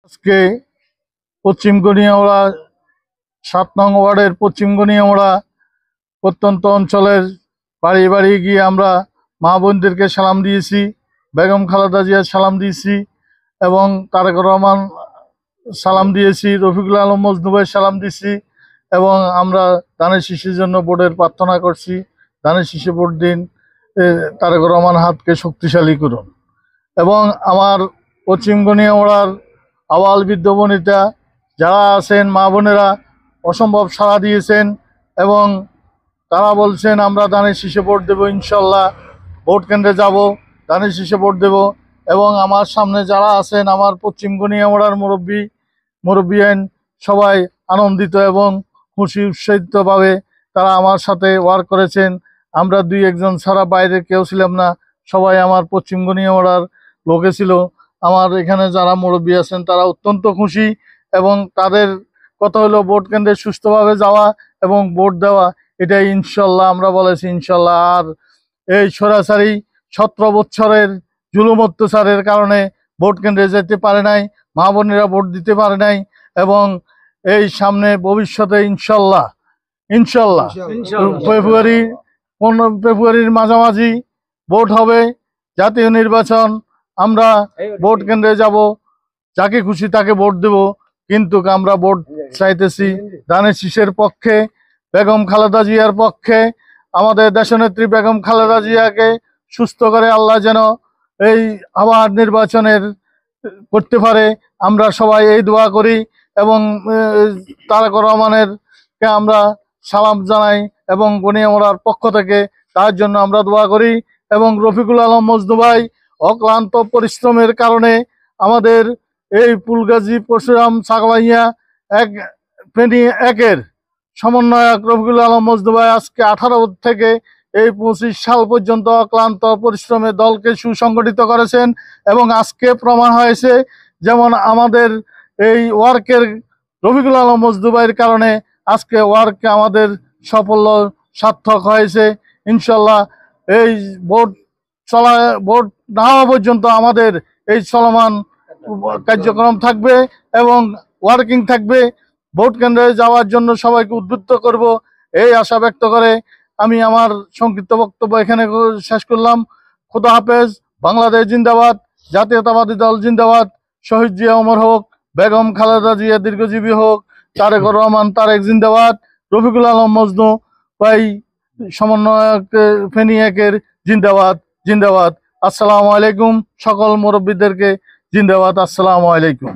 আজকে পশ্চিম গনিয়ামুড়া ৭ নং ওয়ার্ডের পশ্চিম গনিয়ামুড়া প্রত্যন্ত অঞ্চলের বাড়ি বাড়ি গিয়ে আমরা মা বোনদেরকে সালাম দিয়েছি, বেগম খালেদা জিয়ার সালাম দিয়েছি এবং তারেক রহমান সালাম দিয়েছি, রফিকুল আলম মজনু ভাইয়ের সালাম দিয়েছি এবং আমরা ধানের শীষের জন্য ভোটের প্রার্থনা করছি। ধানের শীষে ভোট দিন, তারেক রহমান হাতকে শক্তিশালী করুন। এবং আমার পশ্চিম গনিয়ামুড়ার আওয়াল বৃদ্ধ বনিতা যারা আছেন, মা বোনেরা অসম্ভব সাড়া দিয়েছেন এবং তারা বলছেন আমরা ধানের শীষে ভোট দেবো, ইনশাল্লাহ ভোট কেন্দ্রে যাব, ধানের শীষে ভোট দেব। এবং আমার সামনে যারা আছেন আমার পশ্চিম গনিয়ামুড়ার মুরব্বিয়ান সবাই আনন্দিত এবং খুশি উৎসাহিতভাবে তারা আমার সাথে ওয়ার্ক করেছেন। আমরা ২-১ জন ছাড়া বাইরে কেউ ছিলাম না, সবাই আমার পশ্চিম গনিয়ামুড়ার লোকে ছিল। আমার এখানে যারা মুরব্বী আছেন তারা অত্যন্ত খুশি এবং তাদের কথা হলো ভোট কেন্দ্রে সুস্থভাবে যাওয়া এবং ভোট দেওয়া, এটাই ইনশাল্লাহ আমরা বলেছি ইনশাল্লাহ। আর এই সরাসরি ১৭ বছরের জুলুম অত্যাচারের কারণে ভোট কেন্দ্রে যেতে পারে নাই, মা বোনেরা ভোট দিতে পারে নাই এবং এই সামনে ভবিষ্যতে ইনশাল্লাহ ফেব্রুয়ারির মাঝামাঝি ভোট হবে, জাতীয় নির্বাচন। আমরা ভোট কেন্দ্রে যাব, যাকে খুশি তাকে ভোট দেব, কিন্তু আমরা ভোট চাইতেছি ধানের শীষের পক্ষে, বেগম খালেদা জিয়ার পক্ষে। আমাদের দেশনেত্রী বেগম খালেদা জিয়াকে সুস্থ করে আল্লাহ যেন এই আবার নির্বাচনের করতে পারে, আমরা সবাই এই দোয়া করি এবং তারেক রহমানের কে আমরা সালাম জানাই এবং গনিয়ামুড়ার পক্ষ থেকে তার জন্য আমরা দোয়া করি। এবং রফিকুল আলম মজনু ভাই অক্লান্ত পরিশ্রমের কারণে আমাদের এই ফুলগাজী পরশুরাম ছাগলাইয়া ফেনী একের সমন্বয়ক রফিকুল আলম মজনু ভাই আজকে 18 থেকে এই 25 সাল পর্যন্ত অক্লান্ত পরিশ্রমে দলকে সুসংগঠিত করেছেন এবং আজকে প্রমাণ হয়েছে যেমন আমাদের এই ওয়ার্কের রফিকুল আলম মজনু ভাইয়ের কারণে আজকে ওয়ার্কে আমাদের সাফল্য সার্থক হয়েছে। ইনশাল্লাহ এই ভোট না হওয়া পর্যন্ত আমাদের এই চলমান কার্যক্রম থাকবে এবং ওয়ার্কিং থাকবে। ভোট কেন্দ্রে যাওয়ার জন্য সবাইকে উদ্বুদ্ধ করব এই আশা ব্যক্ত করে আমি আমার সংক্ষিপ্ত বক্তব্য এখানে শেষ করলাম। খোদা হাফেজ। বাংলাদেশ জিন্দাবাদ, জাতীয়তাবাদী দল জিন্দাবাদ, শহীদ জিয়া অমর হোক, বেগম খালেদা জিয়া দীর্ঘজীবী হোক, তারেক রহমান তারেক জিন্দাবাদ, রফিকুল আলম মজনু ভাই সমন্বয়ক ফেনী একের জিন্দাবাদ জিন্দাবাদ। আসসালামু আলাইকুম, সকল মুরব্বীদেরকে জিন্দাবাদ। আসসালামু আলাইকুম।